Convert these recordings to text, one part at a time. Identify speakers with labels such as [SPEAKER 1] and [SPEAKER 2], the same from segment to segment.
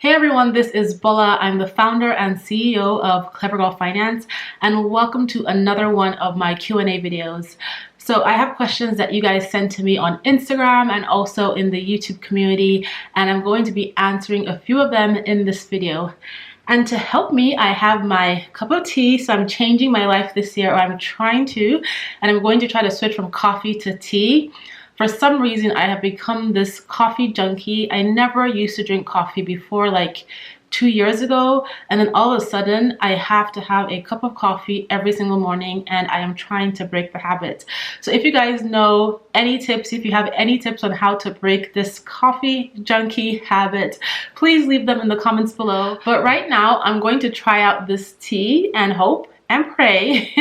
[SPEAKER 1] Hey everyone, this is Bola. I'm the founder and CEO of Clever Girl Finance, and welcome to another one of my Q&A videos. So I have questions that you guys send to me on Instagram and also in the YouTube community, and I'm going to be answering a few of them in this video. And to help me, I have my cup of tea. So I'm changing my life this year, or I'm trying to, and I'm going to try to switch from coffee to tea. For some reason, I have become this coffee junkie. I never used to drink coffee before, like 2 years ago, and then all of a sudden I have to have a cup of coffee every single morning, and I am trying to break the habit. So if you guys know any tips, if you have any tips on how to break this coffee junkie habit, please leave them in the comments below. But right now I'm going to try out this tea and hope and pray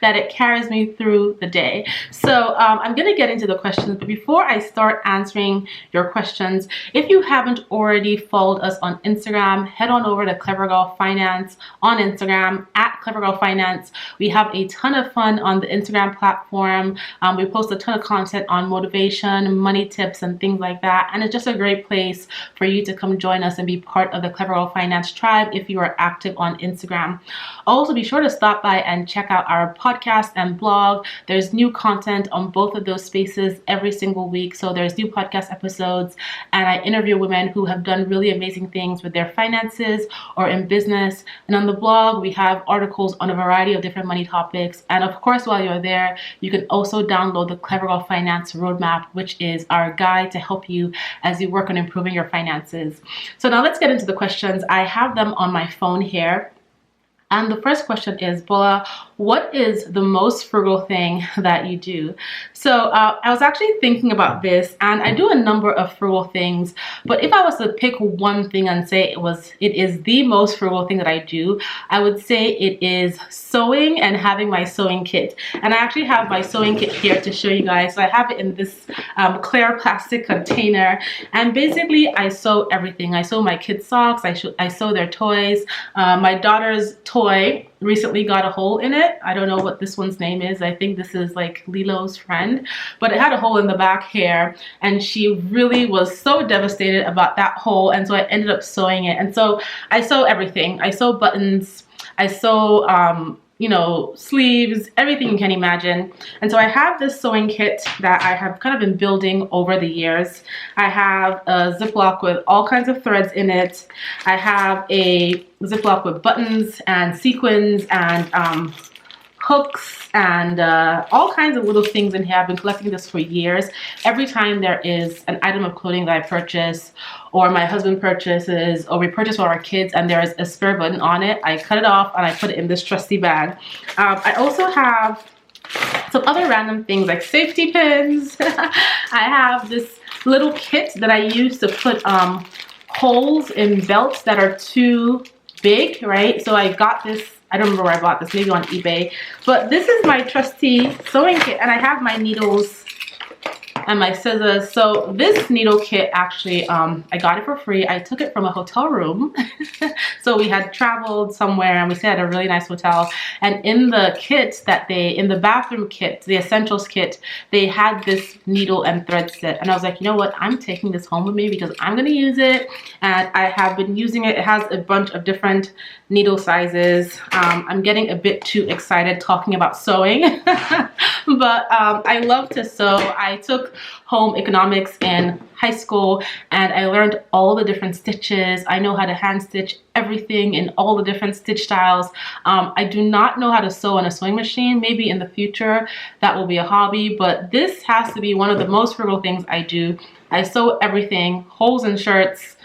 [SPEAKER 1] that it carries me through the day. So I'm going to get into the questions, but before I start answering your questions, if you haven't already followed us on Instagram, head on over to Clever Girl Finance on Instagram, at Clever Girl Finance. We have a ton of fun on the Instagram platform. We post a ton of content on motivation, money tips, and things like that. And it's just a great place for you to come join us and be part of the Clever Girl Finance tribe if you are active on Instagram. Also, be sure to stop by and check out our podcast and blog. There's new content on both of those spaces every single week. So there's new podcast episodes, and I interview women who have done really amazing things with their finances or in business. And on the blog, we have articles on a variety of different money topics. And of course, while you're there, you can also download the Clever Girl Finance Roadmap, which is our guide to help you as you work on improving your finances. So now let's get into the questions. I have them on my phone here. And the first question is, Bola, what is the most frugal thing that you do? So I was actually thinking about this, and I do a number of frugal things, but if I was to pick one thing and say it is the most frugal thing that I do, I would say it is sewing and having my sewing kit. And I actually have my sewing kit here to show you guys. So I have it in this clear plastic container, and basically I sew everything. I sew my kids' socks, I sew their toys. My daughter's toy recently got a hole in it. I don't know what this one's name is. I think this is like Lilo's friend, but it had a hole in the back here, and she really was so devastated about that hole, and so I ended up sewing it. And so I sew everything. I sew buttons, I sew sleeves, everything you can imagine. And so I have this sewing kit that I have kind of been building over the years. I have a Ziploc with all kinds of threads in it. I have a Ziploc with buttons and sequins and hooks and all kinds of little things in here. I've been collecting this for years. Every time there is an item of clothing that I purchase, or my husband purchases, or we purchase for our kids, and there is a spare button on it, I cut it off and I put it in this trusty bag. I also have some other random things like safety pins. I have this little kit that I use to put holes in belts that are too big, right? So I got this, I don't remember where I bought this, maybe on eBay, but this is my trusty sewing kit, and I have my needles and my scissors. So this needle kit, actually, I got it for free. I took it from a hotel room. So we had traveled somewhere and we stayed at a really nice hotel. And in the kit in the bathroom kit, the essentials kit, they had this needle and thread set. And I was like, you know what? I'm taking this home with me because I'm going to use it. And I have been using it. It has a bunch of different needle sizes. I'm getting a bit too excited talking about sewing, but I love to sew. I took home economics in high school, and I learned all the different stitches. I know how to hand stitch everything in all the different stitch styles. I do not know how to sew on a sewing machine. Maybe in the future that will be a hobby, but this has to be one of the most frugal things I do. I sew everything, holes in shirts,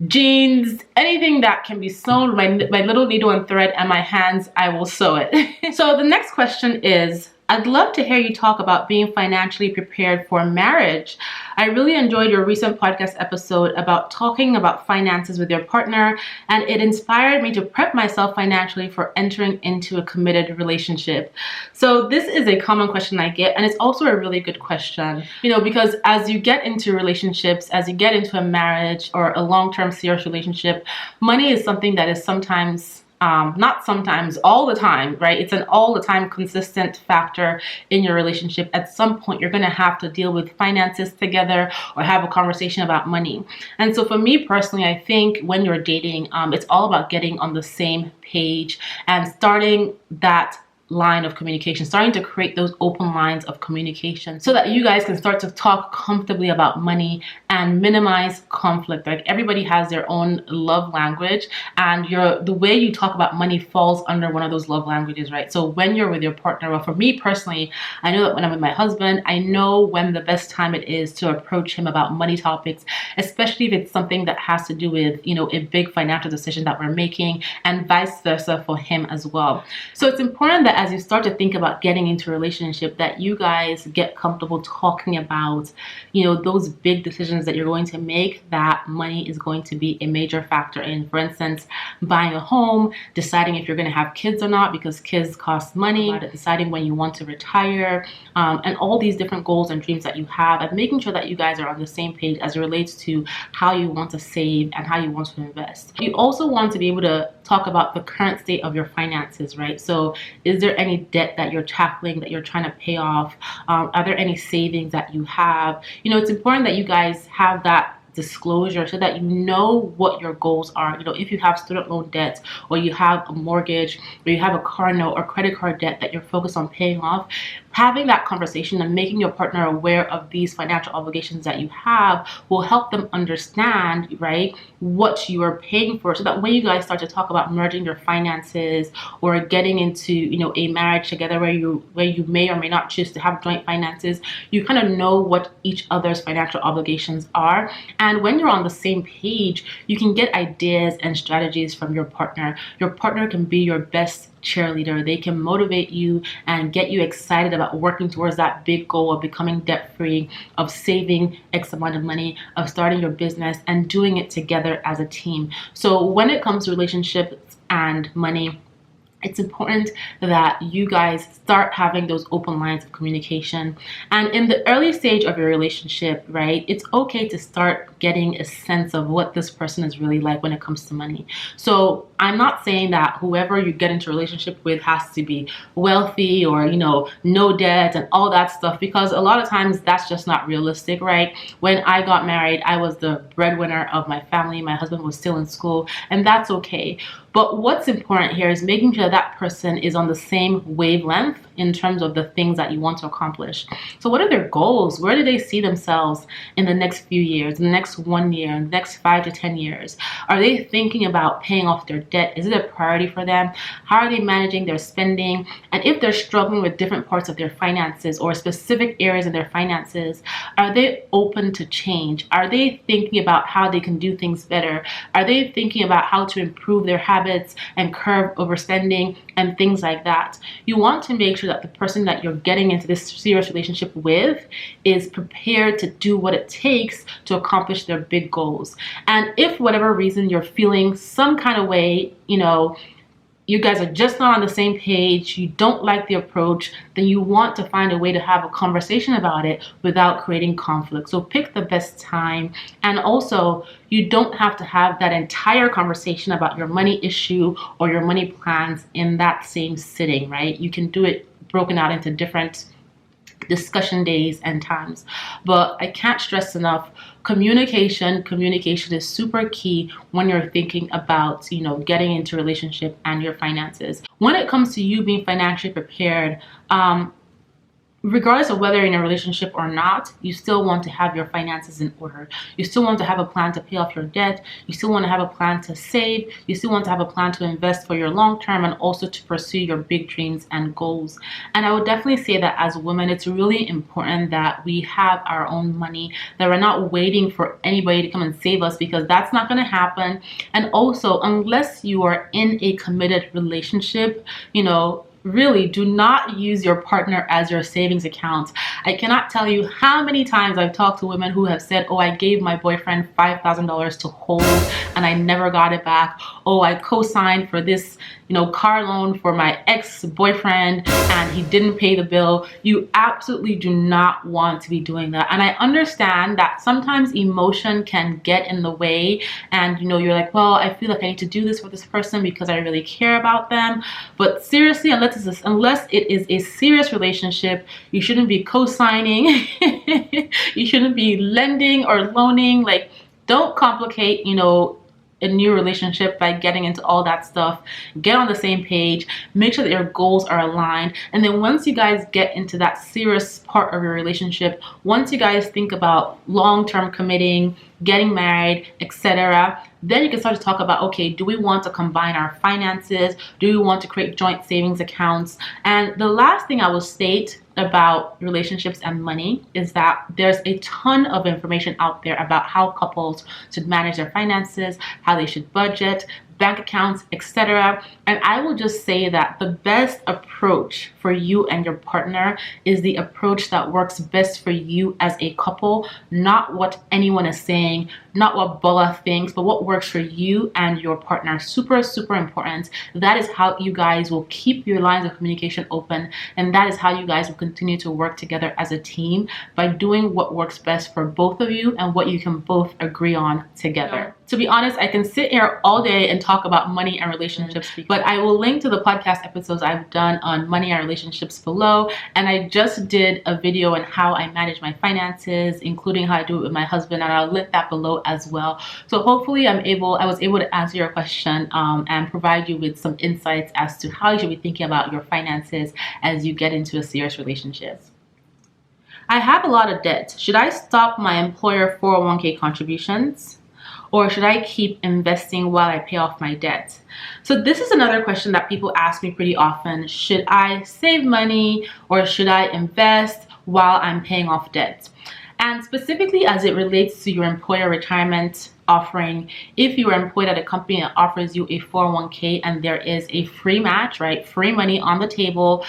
[SPEAKER 1] jeans, anything that can be sewn with my little needle and thread and my hands, I will sew it. So the next question is, I'd love to hear you talk about being financially prepared for marriage. I really enjoyed your recent podcast episode about talking about finances with your partner, and it inspired me to prep myself financially for entering into a committed relationship. So this is a common question I get, and it's also a really good question, because as you get into relationships, as you get into a marriage or a long-term serious relationship, money is something that is sometimes not sometimes, all the time, right? It's an all the time consistent factor in your relationship. At some point, you're going to have to deal with finances together or have a conversation about money. And so for me personally, I think when you're dating, it's all about getting on the same page and starting that line of communication, starting to create those open lines of communication so that you guys can start to talk comfortably about money and minimize conflict. Like, everybody has their own love language, and the way you talk about money falls under one of those love languages, right? So when you're with your partner, well, for me personally, I know that when I'm with my husband, I know when the best time it is to approach him about money topics, especially if it's something that has to do with, a big financial decision that we're making, and vice versa for him as well. So it's important that as you start to think about getting into a relationship, that you guys get comfortable talking about, those big decisions that you're going to make, that money is going to be a major factor in. For instance, buying a home, deciding if you're going to have kids or not, because kids cost money, deciding when you want to retire, and all these different goals and dreams that you have, and making sure that you guys are on the same page as it relates to how you want to save and how you want to invest. You also want to be able to talk about the current state of your finances, right? So is there any debt that you're tackling, that you're trying to pay off? Are there any savings that you have? It's important that you guys have that disclosure so that you know what your goals are. If you have student loan debt, or you have a mortgage, or you have a car note or credit card debt that you're focused on paying off, having that conversation and making your partner aware of these financial obligations that you have will help them understand, right, what you are paying for, so that when you guys start to talk about merging your finances or getting into, a marriage together where you may or may not choose to have joint finances, you kind of know what each other's financial obligations are. And when you're on the same page, you can get ideas and strategies from your partner. Your partner can be your best cheerleader. They can motivate you and get you excited about working towards that big goal of becoming debt-free, of saving X amount of money, of starting your business, and doing it together as a team. So when it comes to relationships and money, it's important that you guys start having those open lines of communication. And in the early stage of your relationship, right, it's okay to start getting a sense of what this person is really like when it comes to money. So I'm not saying that whoever you get into a relationship with has to be wealthy or, no debt and all that stuff, because a lot of times that's just not realistic, right? When I got married, I was the breadwinner of my family. My husband was still in school, and that's okay. But what's important here is making sure that person is on the same wavelength in terms of the things that you want to accomplish. So what are their goals? Where do they see themselves in the next few years, in the next 1 year, in the next 5 to 10 years? Are they thinking about paying off their debt? Is it a priority for them? How are they managing their spending? And if they're struggling with different parts of their finances or specific areas in their finances, are they open to change? Are they thinking about how they can do things better? Are they thinking about how to improve their habits and curb overspending and things like that? You want to make sure that the person that you're getting into this serious relationship with is prepared to do what it takes to accomplish their big goals. And if for whatever reason you're feeling some kind of way, you guys are just not on the same page, you don't like the approach, then you want to find a way to have a conversation about it without creating conflict. So pick the best time. And also, you don't have to have that entire conversation about your money issue or your money plans in that same sitting, right? You can do it broken out into different discussion days and times. But I can't stress enough, communication is super key when you're thinking about, getting into a relationship and your finances. When it comes to you being financially prepared, regardless of whether you're in a relationship or not, you still want to have your finances in order. You still want to have a plan to pay off your debt. You still want to have a plan to save. You still want to have a plan to invest for your long term and also to pursue your big dreams and goals. And I would definitely say that as women, it's really important that we have our own money, that we're not waiting for anybody to come and save us, because that's not going to happen. And also, unless you are in a committed relationship, really do not use your partner as your savings account. I cannot tell you how many times I've talked to women who have said, oh, I gave my boyfriend $5,000 to hold and I never got it back. Oh, I co-signed for this, car loan for my ex-boyfriend and he didn't pay the bill. You absolutely do not want to be doing that. And I understand that sometimes emotion can get in the way and you're like, well, I feel like I need to do this for this person because I really care about them. But seriously, unless it is a serious relationship, you shouldn't be co-signing. You shouldn't be lending or loaning. Like, don't complicate, a new relationship by getting into all that stuff. Get on the same page, make sure that your goals are aligned, and then once you guys get into that serious part of your relationship, once you guys think about long-term committing, getting married, etc., then you can start to talk about, okay, do we want to combine our finances? Do we want to create joint savings accounts? And the last thing I will state about relationships and money is that there's a ton of information out there about how couples should manage their finances, how they should budget, bank accounts, etc. And I will just say that the best approach for you and your partner is the approach that works best for you as a couple, not what anyone is saying, not what Bola thinks, but what works for you and your partner. Super, super important. That is how you guys will keep your lines of communication open, and that is how you guys will continue to work together as a team, by doing what works best for both of you and what you can both agree on together. To be honest, I can sit here all day and talk about money and relationships, but I will link to the podcast episodes I've done on money and relationships below. And I just did a video on how I manage my finances, including how I do it with my husband, and I'll link that below as well. So hopefully I was able to answer your question and provide you with some insights as to how you should be thinking about your finances as you get into a serious relationship. I have a lot of debt. Should I stop my employer 401k contributions? Or should I keep investing while I pay off my debt? So this is another question that people ask me pretty often. Should I save money or should I invest while I'm paying off debt? And specifically as it relates to your employer retirement offering, if you are employed at a company that offers you a 401k and there is a free match, right? Free money on the table,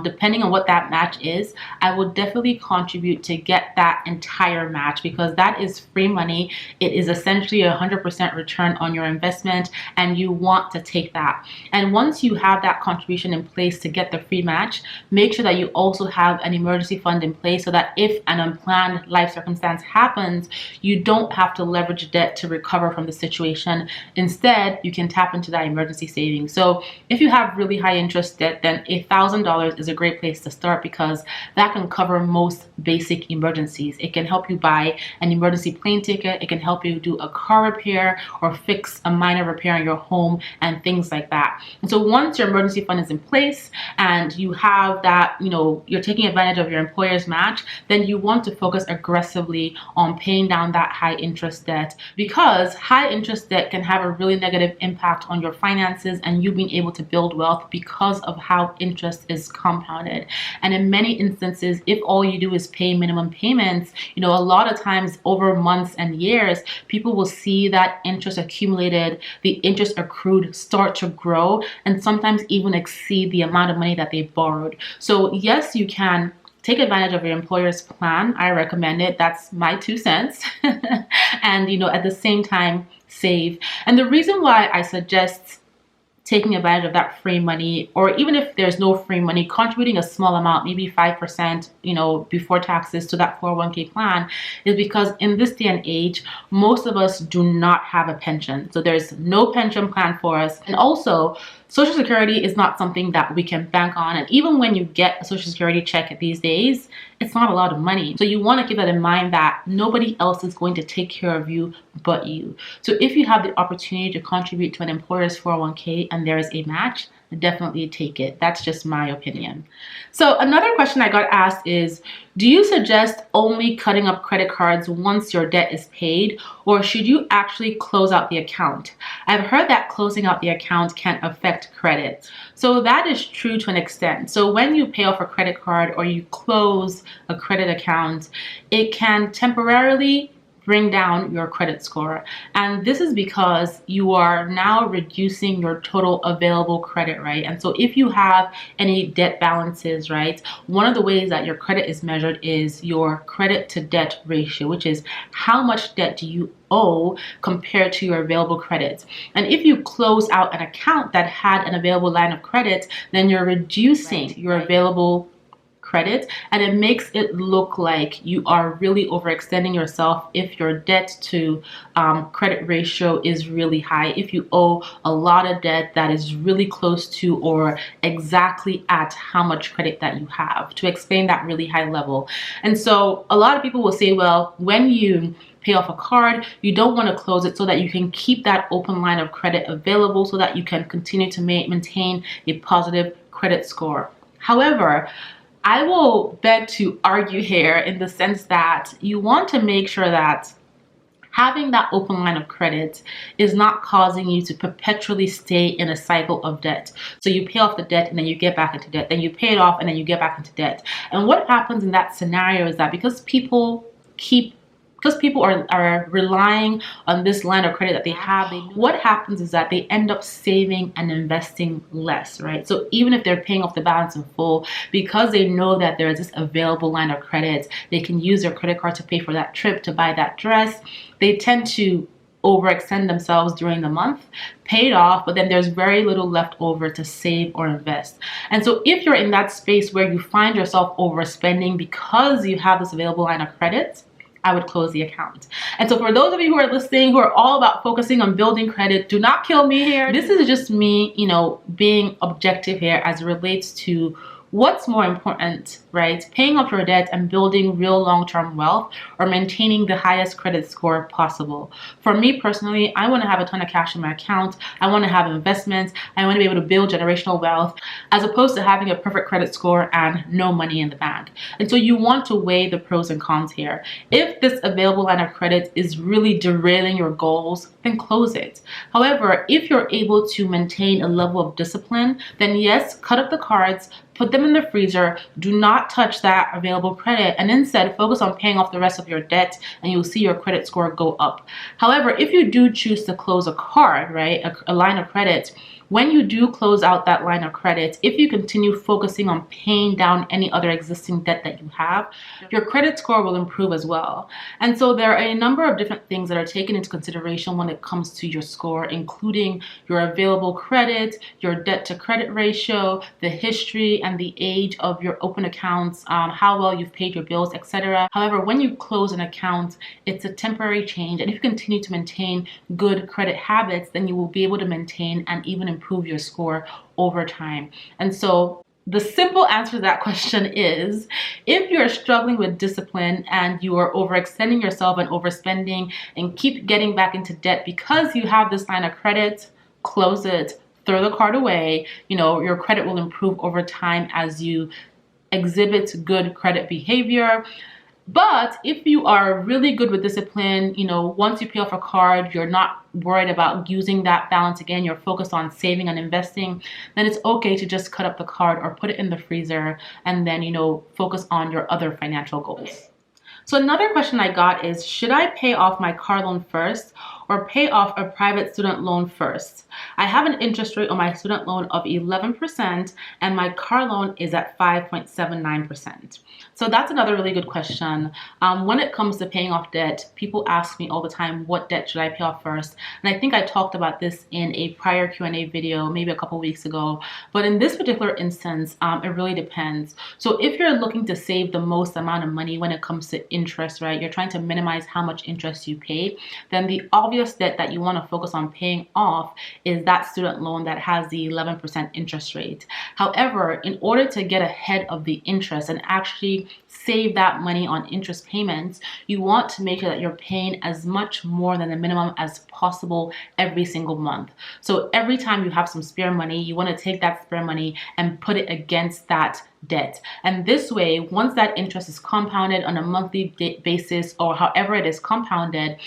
[SPEAKER 1] depending on what that match is, I will definitely contribute to get that entire match, because that is free money. It is essentially 100% return on your investment, and you want to take that. And once you have that contribution in place to get the free match, make sure that you also have an emergency fund in place so that if an unplanned life circumstance happens, you don't have to leverage debt to recover from the situation. Instead, you can tap into that emergency savings. So if you have really high interest debt, then $1,000 is a great place to start, because that can cover most basic emergencies. It can help you buy an emergency plane ticket. It can help you do a car repair or fix a minor repair in your home and things like that. And so once your emergency fund is in place and you have that, you're taking advantage of your employer's match, then you want to focus aggressively on paying down that high interest debt, because high interest debt can have a really negative impact on your finances and you being able to build wealth because of how interest is compounded. And in many instances, if all you do is pay minimum payments, a lot of times over months and years, people will see that interest accumulated, the interest accrued start to grow, and sometimes even exceed the amount of money that they borrowed. So yes, you can take advantage of your employer's plan. I recommend it. That's my 2 cents. And, at the same time, save. And the reason why I suggest taking advantage of that free money, or even if there's no free money, contributing a small amount, maybe 5%, before taxes to that 401k plan, is because in this day and age, most of us do not have a pension. So there's no pension plan for us. And also, Social Security is not something that we can bank on. And even when you get a Social Security check these days, it's not a lot of money. So you want to keep that in mind, that nobody else is going to take care of you but you. So if you have the opportunity to contribute to an employer's 401k and there is a match, definitely take it. That's just my opinion. So another question I got asked is, do you suggest only cutting up credit cards once your debt is paid, or should you actually close out the account? I've heard that closing out the account can affect credit. So that is true to an extent. So when you pay off a credit card or you close a credit account, it can temporarily bring down your credit score. And this is because you are now reducing your total available credit, right? And so if you have any debt balances, right, one of the ways that your credit is measured is your credit to debt ratio, which is how much debt do you owe compared to your available credit. And if you close out an account that had an available line of credit, then you're reducing your available credit, and it makes it look like you are really overextending yourself if your debt to credit ratio is really high, if you owe a lot of debt that is really close to or exactly at how much credit that you have, to explain that really high level. And so a lot of people will say, well, when you pay off a card, you don't want to close it so that you can keep that open line of credit available so that you can continue to maintain a positive credit score. However, I will beg to argue here in the sense that you want to make sure that having that open line of credit is not causing you to perpetually stay in a cycle of debt. So you pay off the debt and then you get back into debt, then you pay it off and then you get back into debt. And what happens in that scenario is that because people are relying on this line of credit that they have, what happens is that they end up saving and investing less, right? So even if they're paying off the balance in full, because they know that there is this available line of credit, they can use their credit card to pay for that trip, to buy that dress, they tend to overextend themselves during the month, pay it off, but then there's very little left over to save or invest. And so if you're in that space where you find yourself overspending because you have this available line of credit, I would close the account. And so for those of you who are listening, who are all about focusing on building credit, do not kill me here. This is just me, being objective here as it relates to what's more important, right? Paying off your debt and building real long-term wealth, or maintaining the highest credit score possible. For me personally, I want to have a ton of cash in my account. I want to have investments. I want to be able to build generational wealth, as opposed to having a perfect credit score and no money in the bank. And so you want to weigh the pros and cons here. If this available line of credit is really derailing your goals, then close it. However, if you're able to maintain a level of discipline, then yes, cut up the cards, put them in the freezer, do not touch that available credit, and instead focus on paying off the rest of your debt, and you'll see your credit score go up. However, if you do choose to close a card, right, a line of credit, when you do close out that line of credit, if you continue focusing on paying down any other existing debt that you have, your credit score will improve as well. And so there are a number of different things that are taken into consideration when it comes to your score, including your available credit, your debt to credit ratio, the history and the age of your open accounts, how well you've paid your bills, etc. However, when you close an account, it's a temporary change. And if you continue to maintain good credit habits, then you will be able to maintain and even improve your score over time. And so the simple answer to that question is, if you're struggling with discipline and you are overextending yourself and overspending and keep getting back into debt because you have this line of credit, close it, throw the card away. Your credit will improve over time as you exhibit good credit behavior. But if you are really good with discipline, once you pay off a card, you're not worried about using that balance again, you're focused on saving and investing, then it's okay to just cut up the card or put it in the freezer and then, focus on your other financial goals. So another question I got is, should I pay off my car loan first or pay off a private student loan first? I have an interest rate on my student loan of 11% and my car loan is at 5.79%. So that's another really good question. When it comes to paying off debt, people ask me all the time, what debt should I pay off first? And I think I talked about this in a prior Q&A video, maybe a couple weeks ago. But in this particular instance, it really depends. So if you're looking to save the most amount of money when it comes to interest, right? You're trying to minimize how much interest you pay, then the obvious debt that you want to focus on paying off is that student loan that has the 11% interest rate. However, in order to get ahead of the interest and actually save that money on interest payments, you want to make sure that you're paying as much more than the minimum as possible every single month. So every time you have some spare money, you want to take that spare money and put it against that debt. And this way, once that interest is compounded on a monthly basis or however it is compounded,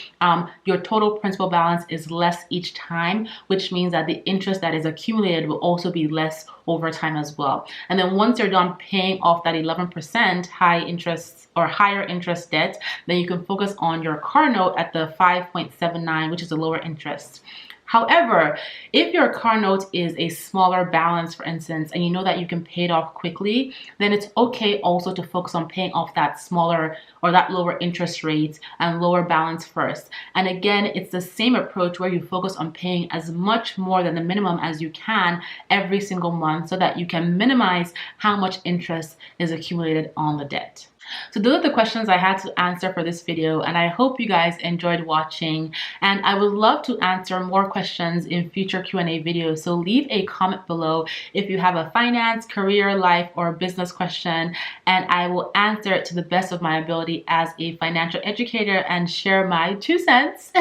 [SPEAKER 1] your total principal balance is less each time, which means that the interest that is accumulated will also be less over time as well. And then once you're done paying off that 11% high interest or higher interest debt, then you can focus on your car note at the 5.79, which is a lower interest. However, if your car note is a smaller balance, for instance, and you know that you can pay it off quickly, then it's okay also to focus on paying off that smaller or that lower interest rate and lower balance first. And again, it's the same approach where you focus on paying as much more than the minimum as you can every single month so that you can minimize how much interest is accumulated on the debt. So those are the questions I had to answer for this video, and I hope you guys enjoyed watching, and I would love to answer more questions in future Q&A videos. So leave a comment below if you have a finance, career, life, or business question, and I will answer it to the best of my ability as a financial educator and share my 2 cents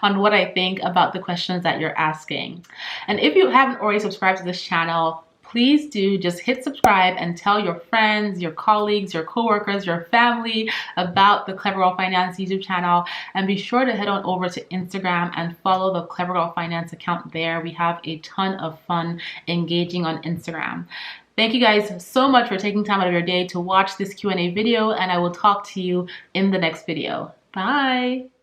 [SPEAKER 1] on what I think about the questions that you're asking. And if you haven't already subscribed to this channel, please do just hit subscribe and tell your friends, your colleagues, your coworkers, your family about the Clever Girl Finance YouTube channel. And be sure to head on over to Instagram and follow the Clever Girl Finance account there. We have a ton of fun engaging on Instagram. Thank you guys so much for taking time out of your day to watch this Q&A video, and I will talk to you in the next video. Bye.